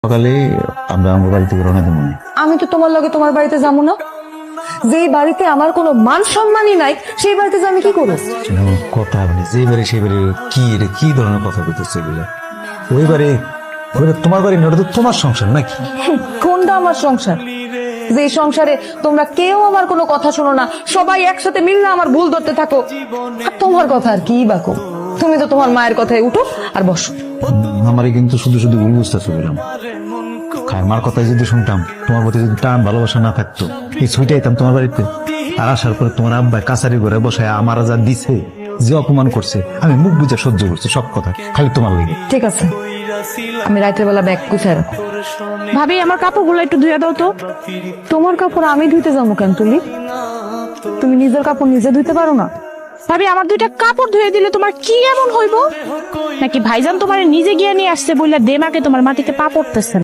সকালে আমরা আমার বাড়ি থেকে রওনা দেবো। আমি তো তোমার লগে তোমার বাড়িতে যাবো না। যেই বাড়িতে আমার কোনো মান সম্মানই নাই সেই বাড়িতে যে আমি কি করবো? কথা মানে যে বাড়ি সেই বাড়ি কি এটা কি ধরনের কথা বলতেছে এগুলো? ওই বাড়ি তোমার বাড়ি না, ওটা তো তোমার সংসার নাকি? কোনটা আমার সংসার? যে সংসারে তোমরা কেউ আমার কোনো কথা শোনো না, সবাই একসাথে মিললে আমার ভুল ধরতে থাকো। আর তোমার কথা আর কি বাকো, তুমি তো তোমার মায়ের কথায় উঠো আর বসো। আমারে কিন্তু শুধু শুধু ভুল বুঝতেছে বললাম। মার কথাই যদি শুনতাম, তোমার প্রতি যদি টান ভালোবাসা না থাকতো, এই ছুটে যেতাম তোমার বাড়িতে। আর আসার পরে তোমার আব্বা কাছারি ঘরে বসায় আমার যা দিছে, যে অপমান করছে, আমি মুখ বুঝে সহ্য করছি সব কথা, খালি তোমার লেগে। ঠিক আছে, আমি রাতের বেলা ব্যাগ গুছাই রাখো। ভাবি আমার কাপড়গুলো একটু ধুয়ে দাও তো। তোমার কাপড় আমি ধুইতে যাবো কেন? তুমি নিজের কাপড় নিজে ধুইতে পারো না? ভাবি আমার দুইটা কাপড় ধুয়ে দিলে তোমার কি এমন হইব? নাকি ভাইজান তোমার নিজে গিয়ে নিয়ে আসছে বললে দেমাকে তোমার মাটিতে পা পড়তেছে?